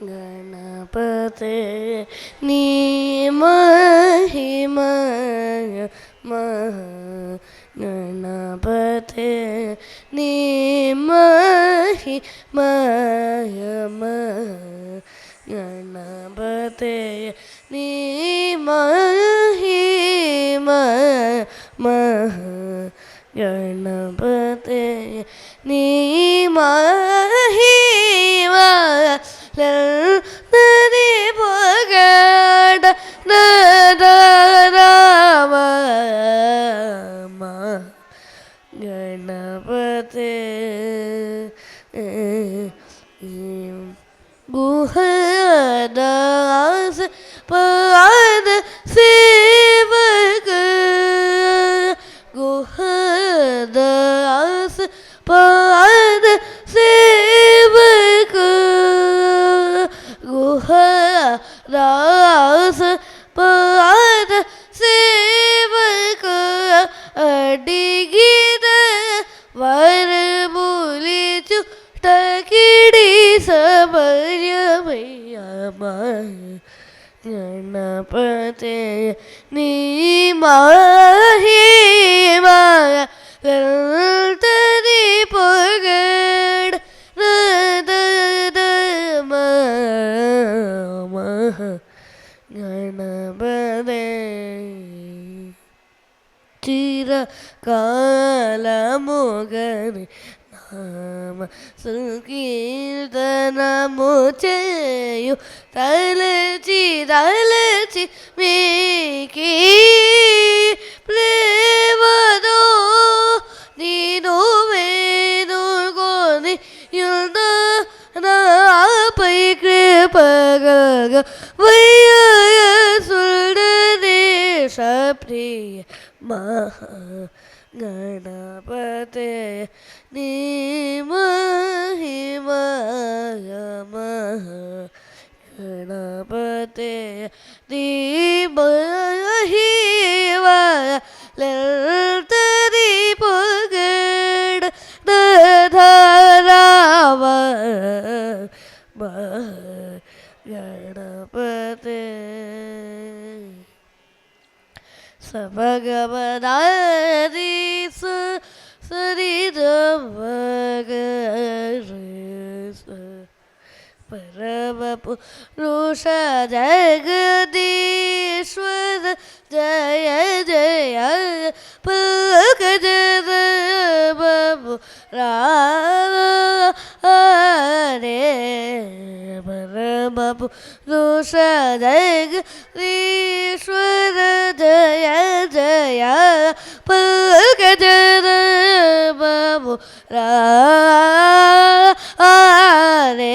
ಗಣಪತೆ ನೀ ಮಹಿಮಯ ಮಹ ಗಣಪತೆ ನೀ ಮಹಿಮಯ ಮಹ ಗಣಪತೆ ನೀ ಮಹಿಮಯ ಮಹ ಗಣಪತೆ ನೀ ಮಹಿಮಯ ನದಿ ಪಗಡ ರಾಮ ಗಣಪತೆ ಗುಹದಾಸ ಪಾದ ಸೇವಕ ಗುಹದಾಸ ಪಾದ ಸೇವಕ ಗುಹದಾಸ ಪಾದ ಸೇವಕ ಅಡಿಗಿದ ವರ ಮೂಲಿ ಚುಟಕಿಡಿ ಸಮರ್ಯಮಯ್ಯ ಗಣಪತೆ ನೀ ಮಹಿಮಯ ತದಿ ಪಗಡ ಮಹ ಗಣಪತೆ ಚಿರ ಕಾಲ ಮೊಗನೆ ನಾಮ ಸಂಕೀರ್ತನ ಮುಚೆಯು ತಲಚಿ ತಲಚಿ ಮೇಕಿ ಪ್ರೇಮದೋ ನೀನು ವೇನು ಗೋನಿ ಯುಲ್ದ ನಾಪೈ ಕೃಪಗ ವಯ್ಯ ಸುಳ್ದೇಶ ಪ್ರಿಯ ಮಹ ಗಣಪತೆ ನೀ ಮಹಿಮಯ ಮಹ ಗಣಪತೆ ನೀ ಮಹಿಮಯ ಲಲ್ತದಿ ಪಗಡ ಧಾರಾವ ಗಣಪತೆ ಸಭಗವದಾರಿ ಸರಿದ ಮಗ ಪರಮ ಪುರುಷ ಜಗದೀಶ್ವರ ಜಯ ಜಯ ಪಂಕಜದ ಬಾಬು ರೇ ಪರಮ ಪುರುಷ ಜಗದೀಶ್ವರ ಜಯ ಜಯ ಪಂಕಜದ ಬಾಬು ರೇ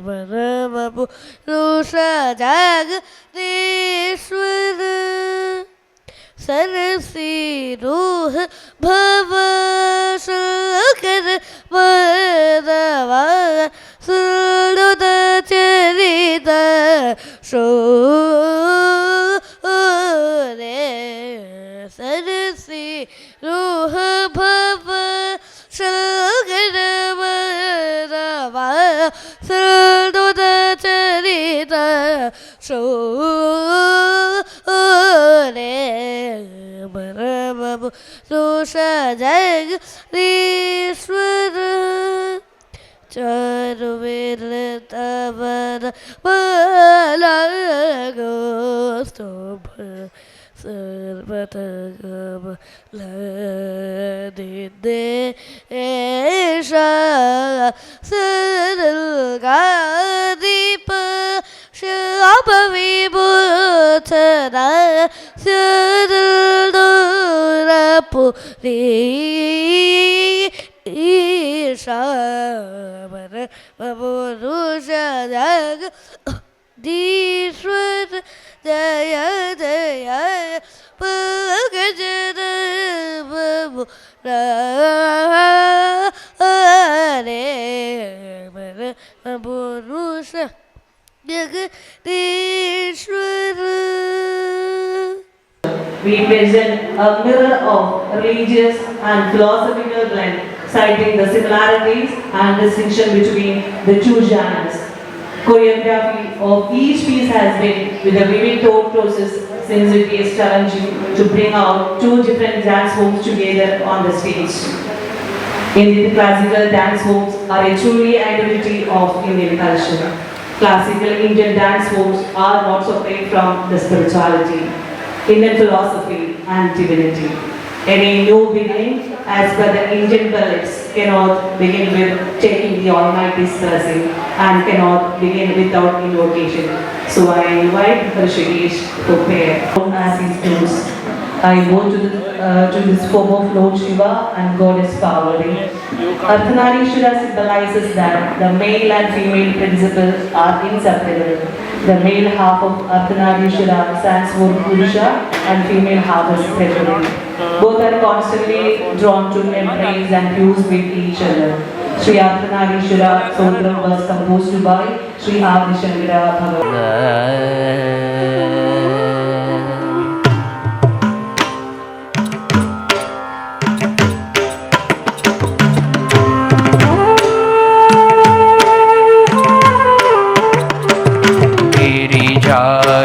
ಪರಮ ಪುರುಷ ಜಗದೀಶ್ವರ सरसिरोह भव शंकर माधव सुरद चरित शोरे सरसिरोह भव शंकर माधव सुरद चरित शोरे परम पुरुष जगदीश्वर चारुवेद तवर बलगो स्तोभ सर्वतगम लदिदे ऐशा सरलगादीप शाप विभूषण सरलपुरी ईशावर पुरुष जगदीश्वर जय जय पंकज बाबू रे पुरुष जगदीश्वर We present a mirror of religious and philosophical blend, citing the similarities and distinction between the two genres. Choreography of each piece has been with a vivid thought process, since it is challenging to bring out two different dance forms together on the stage. Indian classical dance forms are a truly identity of Indian culture. Classical Indian dance forms are not separate from the spirituality, Indian philosophy and divinity. Any new beginning, as per the Indian beliefs, cannot begin with taking the Almighty's blessing and cannot begin without invocation. So I invite Rishikesh to pray as he speaks. I go to this form of Lord Shiva and Goddess Parvati. Ardhanarishwara symbolizes that the male and female principles are inseparable. The male half of Ardhanarishwara stands for Purusha and female half is Tripurari. Both are constantly drawn to embrace and fuse with each other. Sri Ardhanarishwara Stotram was composed by Sri Adi Shankara Bhagavan.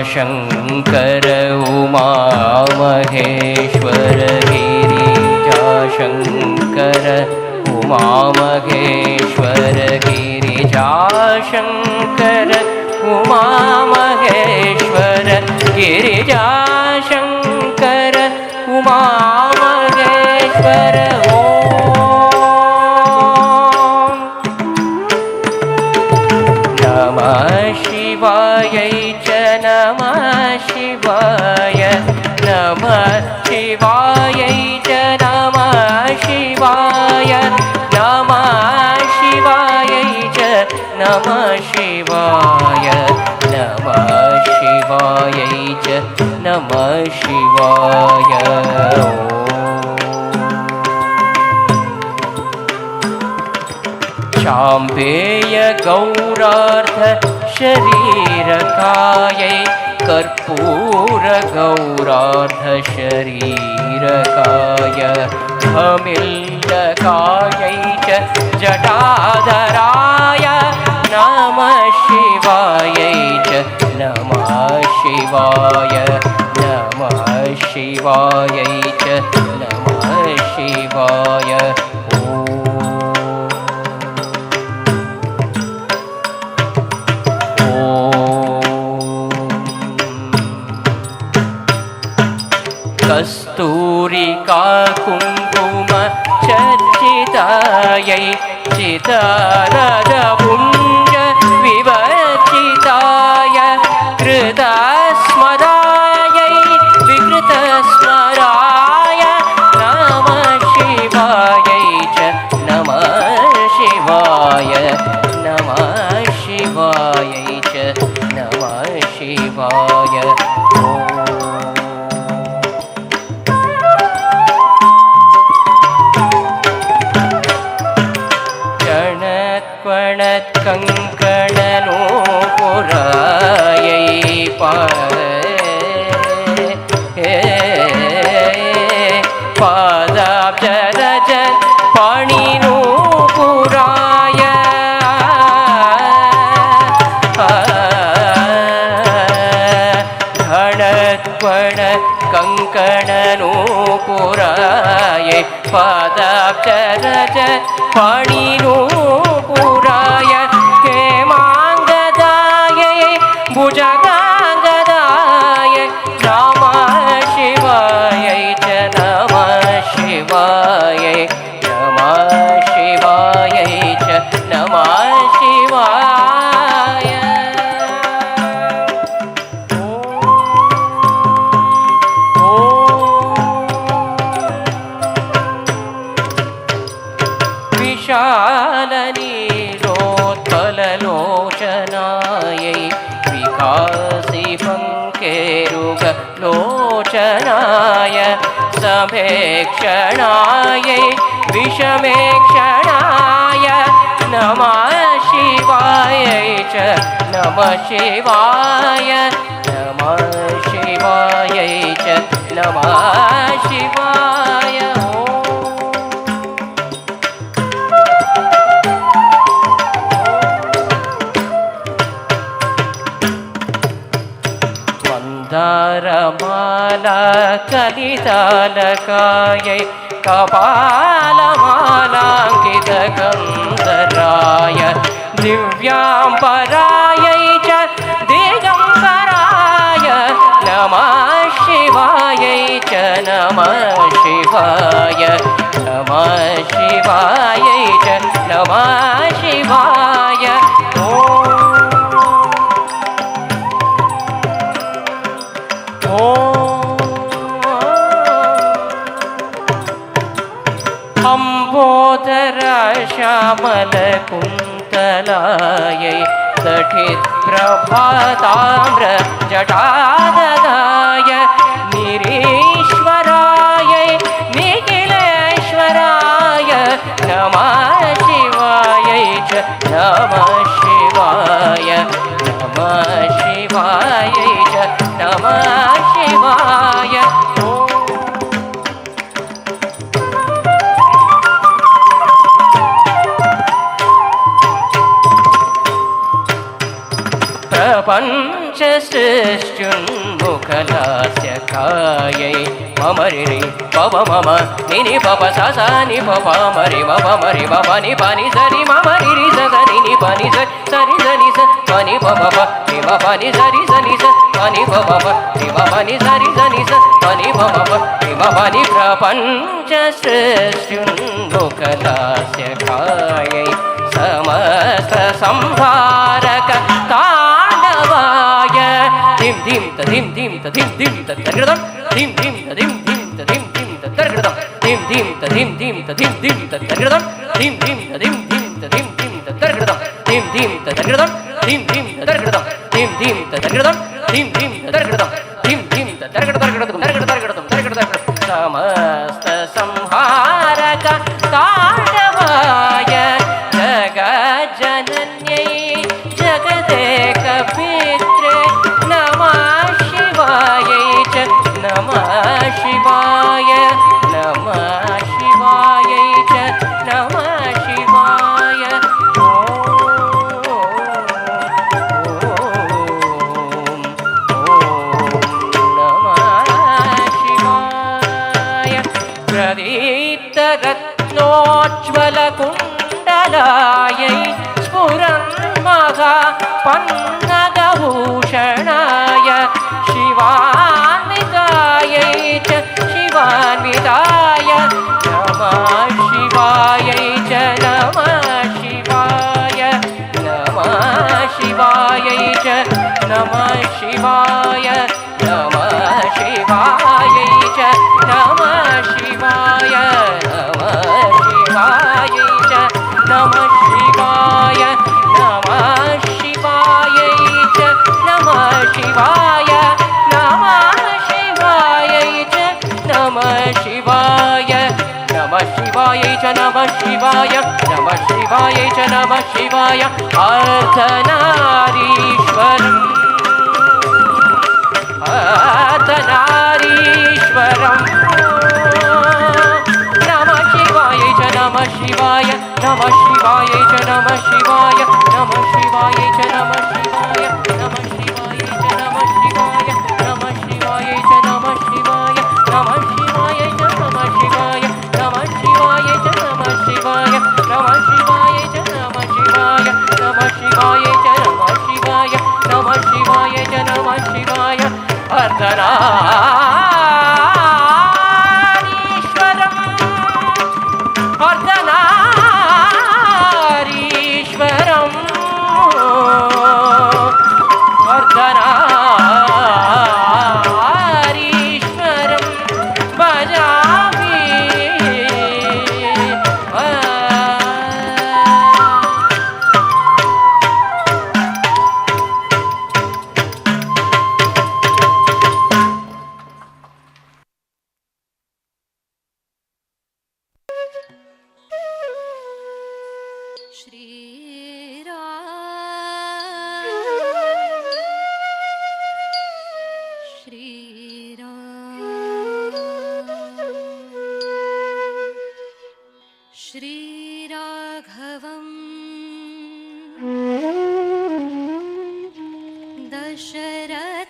Shankar Uma Maheshwar Girija Shankar Uma Maheshwar Girija Shankar Uma Maheshwar Girija Shankar Uma Maheshwar नमः शिवाय नमः शिवाय नमः शिवाय नमः शिवाय नमः शिवाय नमः शिवाय नमः शिवाय नमः शिवाय शाम्भेय गौरार्थ शरीरकायै कर्पूर गौरार्ध शरीरकाय अमिल्लकायै च जटाधराय नमः शिवायै च नमः शिवाय नमः शिवायै च नमः शिवाय कस्तूरिका कुङ्कुम चर्चितायै चितारदपुञ्ज विवर्जिताय कृतस्मरायै विकृतस्मराय नमः शिवायै च नमः शिवाय नमः शिवायै च नमः शिवाय कंकणनूपुरायै पादाब्जरज पाणिनूपुराय घणत्वण कंकणनूपुरायै पादाब्जरज पाणिनूपुराय हेमाङ्गदायै भुजगाङ्गदाय नमः शिवायै च नमः शिवायै नमः शिवायै च नमः शिवाय विशालनीलोत्पललोचनायै विकासिपङ्केरुगलोचनाय च नमः शिवाय नमः शिवायै च नमः शिवाय मन्दारमाला कलितालकायै कपालमालाङ्कितकन्दराय दिव्याम्बरायै च दिगम्बराय नमः शिवायै च नमः शिवाय नमः शिवायै च नमः शिवाय अम्बोदरा श्यामलकुन्तलायै तटिप्रभाताम्र जटाददाय निरीश्वरायै निखिलेश्वराय नमः शिवायै च नमः शिवाय नमः शिवायै च नमः शिवाय प्रपञ्चसृष्टुन्मुखलास्य कायै ममरिरि पव मम निनि पप स स नि पप मरि मम मरि मम नि पनि सरि मम रिरि स सरि नि पनि सरि सरि स पनि पप रि म पनि सरि सनि स पनि पप रि म पनि सरि सनि स पनि पप रि म पनि प्रपञ्चसृष्टुन्मुखलास्य कायै समस्त संहारक ताण्डवाय धिं धिं तधिं धिं तधिं धिं तत्तर्गदं धिं धिं तधिं धिं तधिं धिं तत्तर्गदं धिं धिं तधिं धिं तधिं धिं तत्तर्गदं धिं धिं तधिं धिं तधिं धिं तत्तर्गदं धिं धिं तत्तर्गदं धिं धिं तत्तर्गदं धिं धिं तत्तर्गदं धिं धिं तत्तर्गदं धिं धिं तत्तर्गदं समस्त संहारक ताण्डवाय जगज्जनन्यै जगदेकपित्रे नमः शिवायै च नमः शिवाय नमः शिवायै च नमः शिवाय प्रदीप्तरत्नोज्ज्वलकुण्डलायै स्फुरन्मघा पन्नगभूषणाय शिवान्वितायै च शिवान्विताय नमः शिवायै च नमः शिवाय नमः शिवायै च नमः शिवाय नमः शिवायै च नमः शिवाय नमः शिवायै च नमः शिवाय नमः शिवायै च नमः शिवाय नमः शिवायै च नमः शिवाय नमः शिवायै च नमः शिवाय नमः शिवायै च नमः शिवाय अर्धनारीश्वरम् अर्धनारीश्वरम् नमः शिवायै च नमः शिवाय नमः शिवायै च नमः शिवाय नमः शिवायै च नमः शिवाय नमः शिवायै च नमः शिवाय नमः शिवायै च नमः शिवाय नमः शिवायै च नमः शिवाय नमः शिवायै च नमः शिवाय नमः शिवायै च नमः शिवाय नमः शिवायै च नमः शिवाय नमः शिवायै च नमः शिवाय अर्धनारीश्वरम् अर्धनारीश्वरम् अर्धनारीश्वरं भजामि दशरथात्मजम्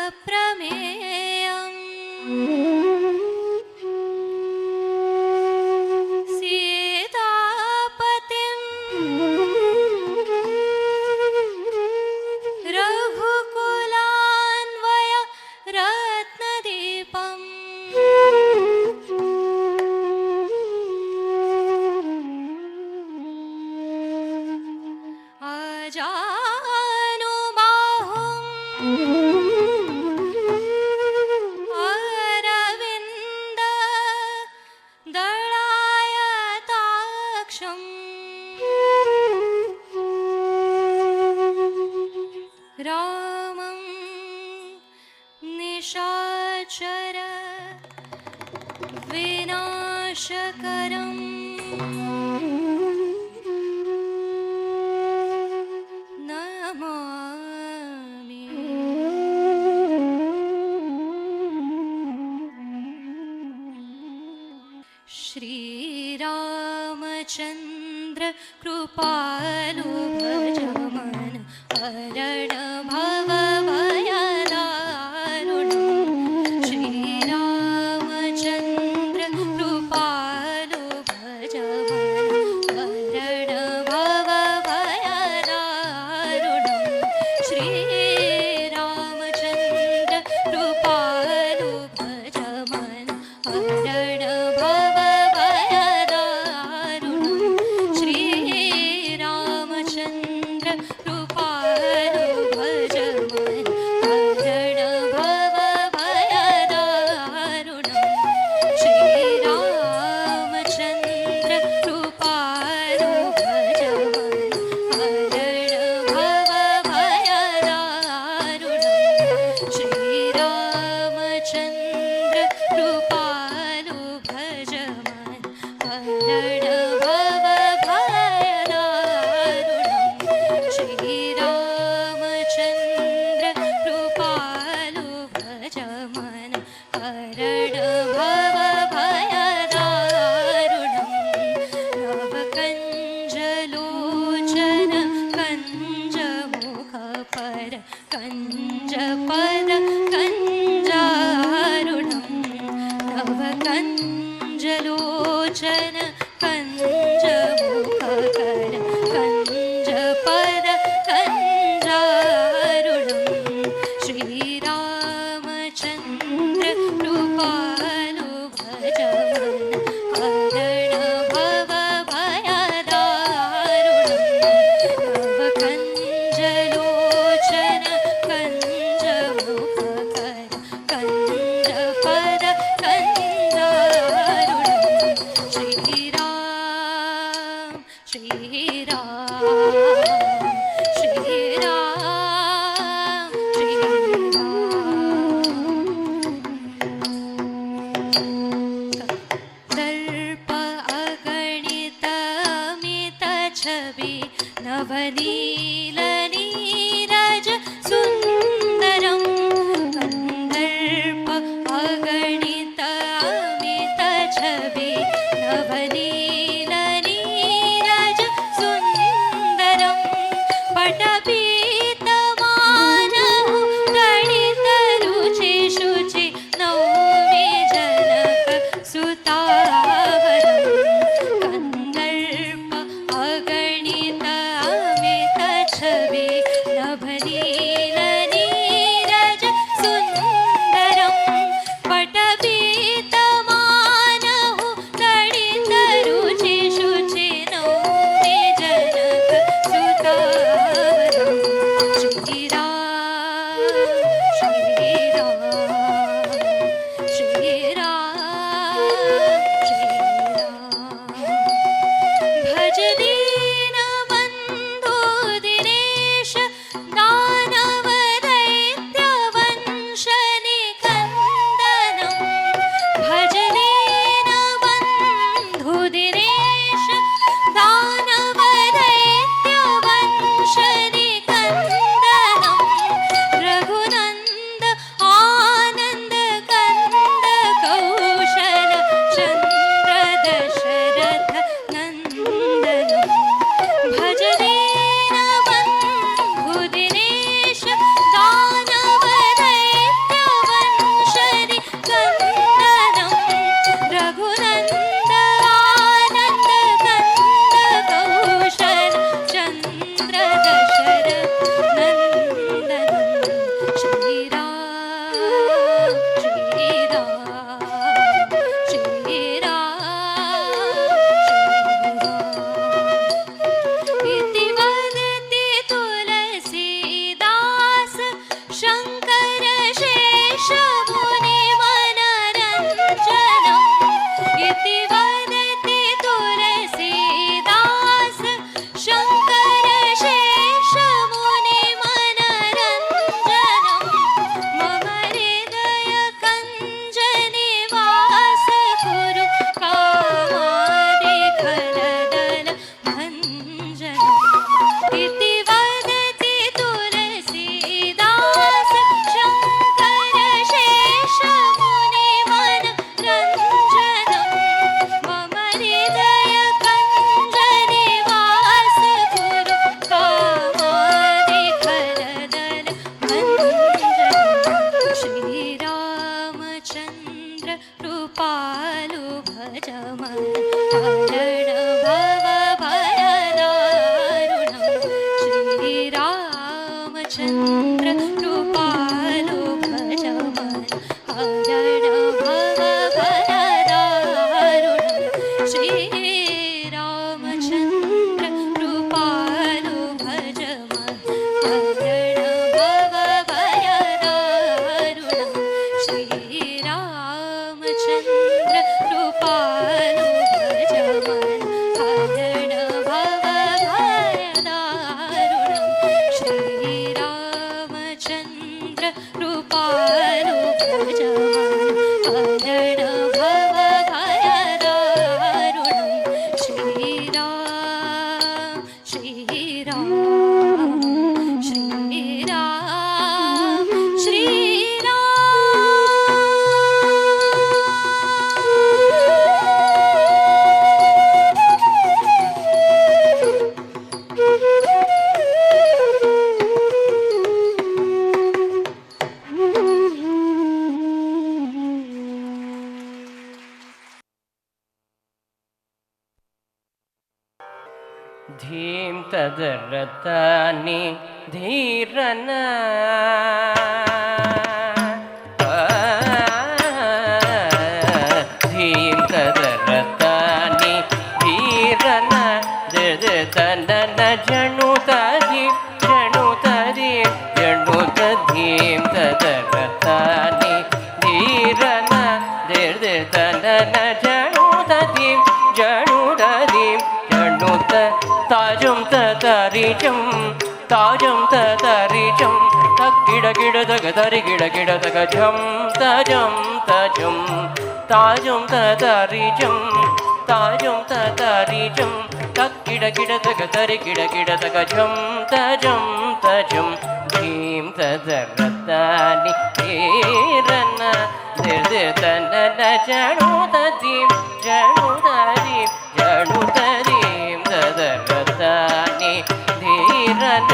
अप्रमेयम् सीतापतिम् रघुकुलान्वय रत्नदीपम् अजानुबाहुम् अरविन्द दलायताक्षम् रामं निशाचर विनाशकरम् नमामि। श्रीरामचन्द्र कृपालु भज मन हरण भव भयदारुणम्। श्रीरामचन्द्र कृपालु भज मन हरण भव भयदारुणम्। श्रीरामचन्द्र कृपालु भज मन हरण भव भयदारुणम्। श्रीरामचन्द्र कृपालु भज मन हरण भव भयदारुणम्। श्रीरामचन्द्र कृपालु भज मन हरण भव भयदारुणम्। श्रीरामचन्द्र कृपालु भज मन हरण भव भयदारुणम्। श्रीरामचन्द्र कृपालु भज मन हरण भव भयदारुणम्। नवकञ्जलोचन कञ्जमुखपर कञ्जपद कञ्जारुणम्। नवकञ्जलोचन कञ्जमुखकर कञ्जपद कञ्जारुणम्। श्रीरामचन्द्र कृपालु भज मन हरण भव भयदारुणम्। नवकञ्जलोचन कञ्जमुखकर कञ्जपद कञ्जारुणम्। श्रीराम श्रीराम श्रीराम श्रीराम। दर्प अगणित अमित छवि नवनील नीरज सुन्दरम्। कन्दर्प अगणित अमित छवि नवनील नीरज सुन्दरम्। पटपीतमानः गणित रुचि शुचि नौमि जनक सुतावरम्। कन्दर्प अगणित अमित छवि शङ्कर शेषमुनि मनरञ्जनं मम हृदय कञ्जनिवास कुरु कामादिखलदल भञ्जनम् इति वदति तुलसीदास शङ्कर शेषमुनि मनरञ्जनं मम हृदय कञ्जनिवास कुरु कामादिखलदल भञ्जनम् श्रीरामचन्द्र कृपालु भज मन हरण भव भयदारुणम् श्रीरामचन्द्र कृपालु भज मन हरण भव भयदारुणम् श्रीरामचन्द्र कृपालु भज मन हरण भव भयदारुणम् श्रीरामचन्द्र कृपालु भज मन हरण भव भयदारुणम् श्रीरामचन्द्र कृपालु भज मन हरण भव भयदारुणम् श्रीराम श्रीराम श्रीराम धीं तदरतानि धीरन धीं तदरतानि धीरन ददतनन जणुतदि जणुतदि जणुतधीं तदरतानि धीरन ददतनन जणुतदि जणुतदि जणुत ताजं ततरिजं ताजं ततरिजं तक्किड किड तग तरि किड किड तग झं तजं तजं ताजं ततरिजं ताजं ततरिजं तक्किड किड तग तरि किड किड तग झं तजं तजं धीं तदरतानि धीरन निर्दितनन जणुतदीं जणुतदीं जणुतदीं तदरतानि धीरन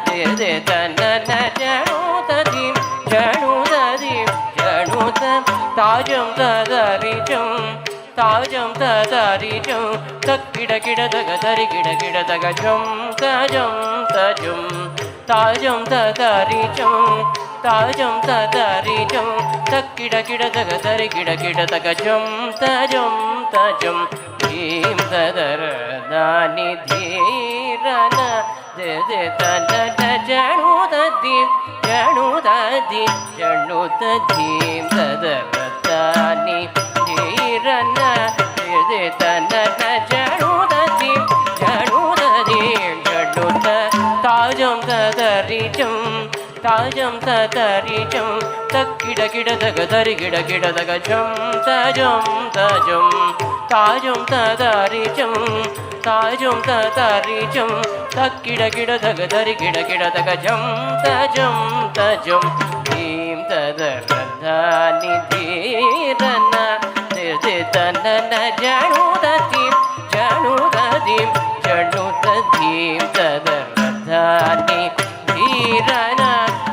निर्दितनन जणुतदीं जणुतदीं जणुत ताजं तदरिजं ताजं तदरिजं तक्किड किड तग तरि किड किड तग झं तजं तजं ताजं तदरिजं ताजं तदरिजं तक्किड किड तग तरि किड किड तग झं तजं तजं धीं तदरतानि धीरन ददतनन जणुतदीं जणुतदीं जणुतधीं तदरतानि धीरन ददतनन जणुतदीं जणुतदीं जणुत ताजं तदरिजं ताजं तदरिजं तक्किड किड तग तरि किड किड तग झं तजं तजं ताजं तदरिजं ताजं तदरिजं तक्किड किड तग तरि किड किड तग झं तजं तजं धीं तदरतानि धीरन ददतनन जणुतदीं जणुतदीं जणुतधीं तदरतानि धीरन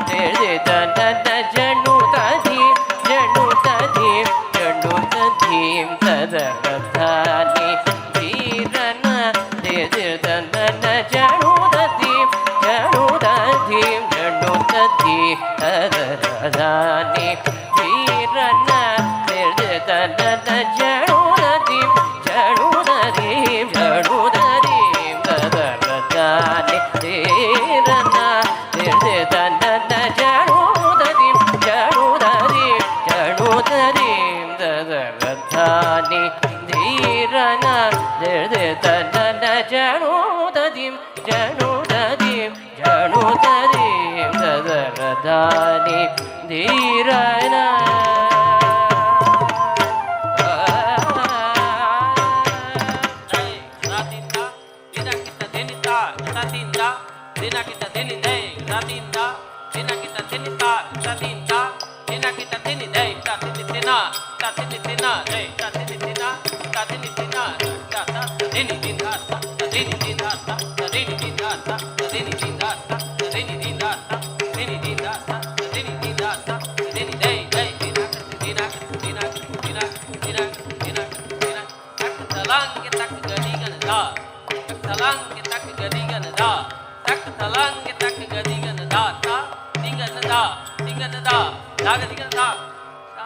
ददतनन जणुतदीं जणुतदीं जणुतधीं तदरतानि धीरन ददतनन जणुतदीं जणुतधीं जणुतधीं तदरतानि धीरन ददतनन जणुतदीं जणुतदीं जणुतदीं तदरतानि धीरन ददतनन जणुतदीं जणुतदीं जणुतदीं तदरतानि धीरन ददतनन जणुतदीं ಜನುತದೀಂ ಜನುತದೀಂ ದದರದಾನಿ ಧೀರನ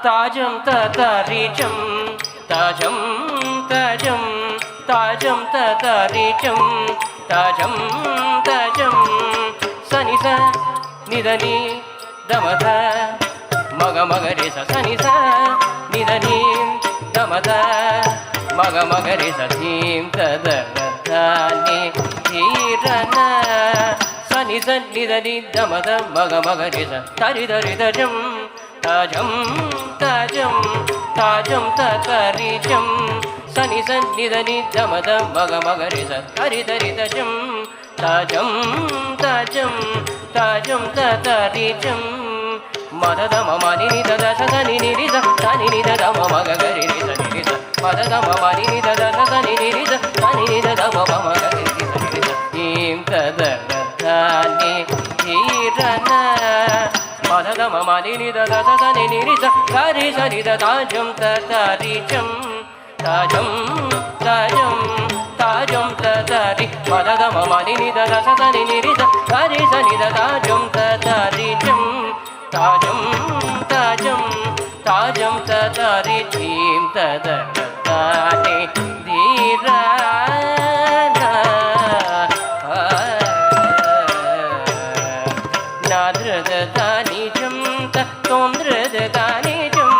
ताजं ततरिचं ताजं तजं ताजं ततरिचं ताजं तजं सनि स निदनि दमध मग मग रे स सनि स निदनि दमध मग मग रे स धीं तदरदानि धीरन सनि स निदनि दमध मग मग रे स तरि धरि दजं ताजं ताजं ताजं ततरिचं सनि सन्निधनि दमद मग मग रे स हरि धरि दजं ताजं ताजं ताजं ततरिचं मद दम मनि नि दद स सनि नि रि स सनि नि दद म मग गरि रि स नि रि स मद दम मनि नि दद स सनि नि रि स सनि नि दद म मग गरि रि स नि रि स ीं तदरदानि धीरन मद मनि नि दद स सनि नि रि स गरि स नि द ताजं ततरिचं ताजं ताजं ताजं ततरि मद मनि नि दद स सनि नि रि स गरि स नि द ताजं ततरिचं ताजं ताजं ताजं ततरि धीं तदरदानि धीरन नादृददानि जं तोन्द्रददानि जं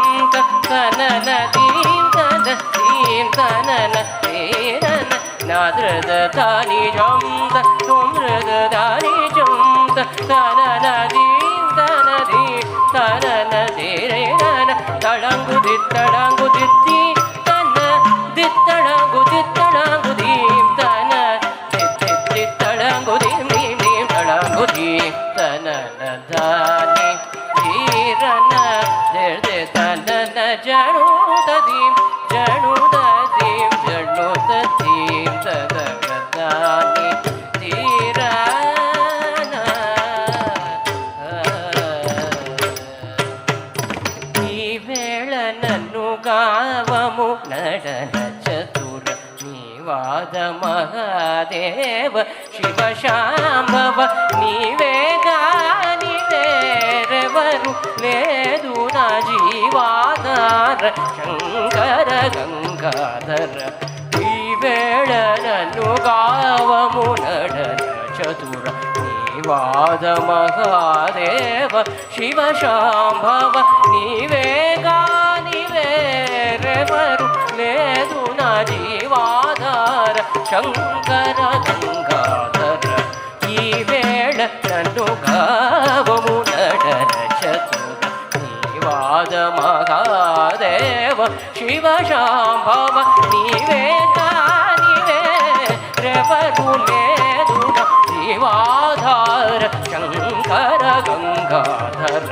तननदीं तदीं तनन धीरन नादृददानि जं तोन्द्रददानि जं तननदीं तनदी तनन धीरन तडङ्गुदित्तडङ्गुदित्ति तन दित्तडङ्गुदित्तडङ्गुदीं तन दित्तित्तडङ्गुदीं दीं दीं तडङ्गुदीं तननदानि धीरन धीर्दे तनन जनुतदीं जनुतदीं जनुतदीं तदगदानि धीरन ಈ ವೇಳ ನನ್ನು ಗಾವಮು ನಡನ ಚತುರ ನೀವಾದ ಮಹಾದೇವ ಶಿವಶಾಂಭವ ನೀವೇ ಗಾನಿದೇರೆವರು ಲೇದು ನ ಜೀವಾಧಾರ ಶಂಕರ ಗಂಗಾಧರ ಈ ವೇಳ ನನ್ನು ಗಾವಮು ನಡನ ಚತುರ ನೀವಾದ ಮಹಾದೇವ ಶಿವಶಾಂಭವ ನೀವೇ ಗಾನಿವೇರೆವರು ಲೇದು ನ ಜೀವಾಧಾರ ಶಂಕರ ಗಂಗಾಧರ ಈ ವೇಳ ನನ್ನು ಗಾವಮು ನಡನ ಚತುರ ನೀವಾದ ಮಹಾದೇವ ಶಿವಶಾಂಭವ ನೀವೇ ಗಾನಿವೇರೆವರು ಲೇದು ನ ಜೀವಾಧಾರ ಶಂಕರ ಗಂಗಾಧರ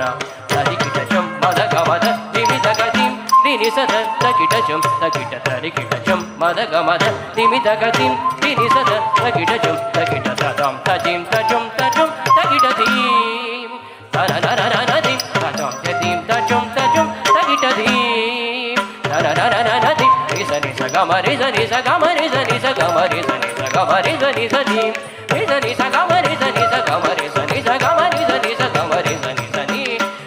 ತರಿಕಿಟಚಂ ಮದ ಗಮದ ದಿಮಿತ ಗತಿಂ ದಿನಿಸದ ತಕಿಟಚಂ ತಕಿಟ ತರಿಕಿಟಚಂ ಮದ ಗಮದ ದಿಮಿತ ಗತಿಂ ದಿನಿಸದ ತಕಿಟಚಂ ತಕಿಟ ತದಂ ತಜಿಂ ತಜಂ ತಜಂ ತಕಿಟ ಧೀಂ ತನನನನನದಿಂ ತಜಂ ತದಿಂ ತಜಂ ತಜಂ ತಕಿಟ ಧೀಂ ತನನನನನದಿಂ ರಿಸ ನಿಸ ಗಮ ರಿಸ ನಿಸ ಗಮ ರಿಸ ನಿಸ ಗಮ ರಿಸ ನಿಸ ಗಮ ರಿಸ ನಿಸ ಧೀಂ ರಿಸ ನಿಸ ಗಮ ರಿಸ ನಿಸ ಗಮ ರಿಸ ನಿಸ ಗಮ ರಿಸ ನಿಸ ಗಮ ರಿಸ ನಿಸ ನೀ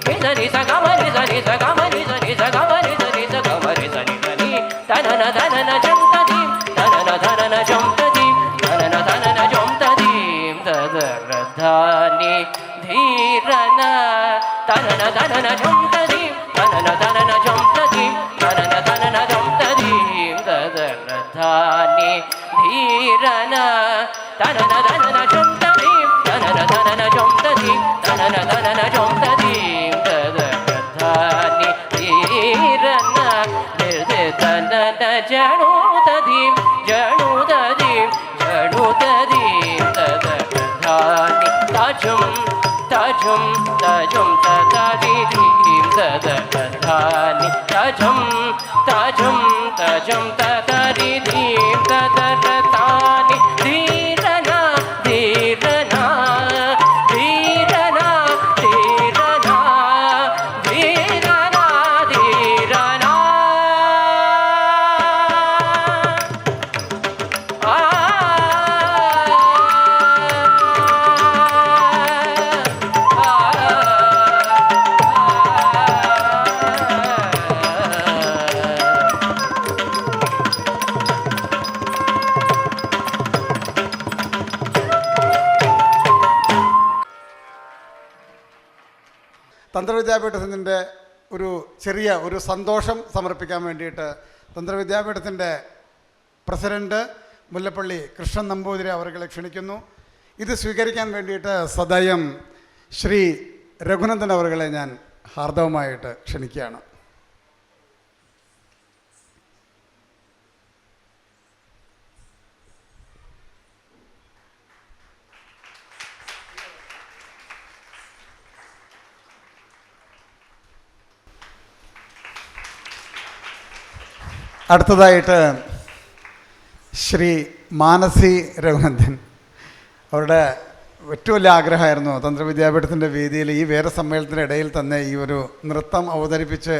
ರಿಸ ನಿಸ ಗಮ ರಿಸ ನಿಸ ಗಮ ರಿಸ ನಿಸ ಗಮ ರಿಸ ನಿಸ ಗಮ ರಿಸ ನಿಸ ನೀ ತನನ ತನನ ಜಂ ತದೀಂ ತನನ ತನನ ಜಂ ತದೀಂ ತನನ ತನನ ಜಂ ತದೀಂ ತದರದಾನಿ ಧೀರನ ತನನ ತನನ ಜಂ ತದೀಂ ತನನ ತನನ ಜಂ ತದೀಂ ತನನ ತನನ ಜಂ ತದೀಂ ತದರದಾನಿ ധാനി ധീരന തനന തനന ചും തദീം തനന തനന ചും തദീം തനന തനന ചും തദീം തദകധാനി ധീരന നിർദേ തനന ജണു തദീം ജണു തദീം ജണു തദീം തദകധാനി തജും തജും തജും തദീം തദകധാനി തജും തജും തജും തദീം തദകധാനി ധീരന ധീരന ധീരന ധീരന ധീരന ധീരന തന്ത്രവിദ്യാപീഠത്തിൻ്റെ ചെറിയ ഒരു സന്തോഷം സമർപ്പിക്കാൻ വേണ്ടിയിട്ട് തന്ത്രവിദ്യാപീഠത്തിൻ്റെ പ്രസിഡൻറ്റ് മുല്ലപ്പള്ളി കൃഷ്ണൻ നമ്പൂതിരി അവരെ ക്ഷണിക്കുന്നു. ഇത് സ്വീകരിക്കാൻ വേണ്ടിയിട്ട് സദയം ശ്രീ രഘുനന്ദൻ അവരെ ഞാൻ ഹാർദവമായിട്ട് ക്ഷണിക്കുകയാണ്. അടുത്തതായിട്ട് ശ്രീ മാനസി രഘുനന്ദൻ അവരുടെ ഏറ്റവും വലിയ ആഗ്രഹമായിരുന്നു തന്ത്രവിദ്യാപീഠത്തിൻ്റെ വേദിയിൽ ഈ വേദസമ്മേളനത്തിൻ്റെ ഇടയിൽ തന്നെ ഈ ഒരു നൃത്തം അവതരിപ്പിച്ച്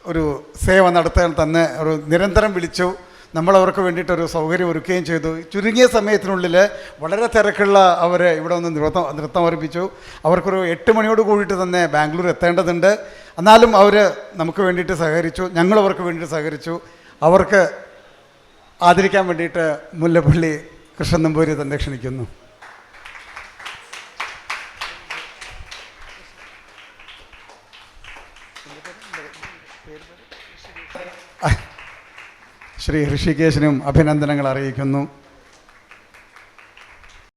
ഒരു സേവ നടത്താൻ തന്നെ ഒരു നിരന്തരം വിളിച്ചു. നമ്മളവർക്ക് വേണ്ടിയിട്ടൊരു സൗകര്യം ഒരുക്കുകയും ചെയ്തു. ചുരുങ്ങിയ സമയത്തിനുള്ളിൽ വളരെ തിരക്കുള്ള അവർ ഇവിടെ ഒന്ന് നൃത്തം അവതരിപ്പിച്ചു. അവർക്കൊരു 8 മണിയോട് കൂടിയിട്ട് തന്നെ ബാംഗ്ലൂർ എത്തേണ്ടതുണ്ട്. എന്നാലും അവർ നമുക്ക് വേണ്ടിയിട്ട് സഹകരിച്ചു, ഞങ്ങൾ അവർക്ക് വേണ്ടിയിട്ട് സഹകരിച്ചു. അവർക്ക് ആദരിക്കാൻ വേണ്ടിയിട്ട് മുല്ലപ്പള്ളി കൃഷ്ണൻ നമ്പൂതിരി തന്നെ ക്ഷണിക്കുന്നു. ശ്രീ ഋഷികേശിനും അഭിനന്ദനങ്ങൾ അറിയിക്കുന്നു.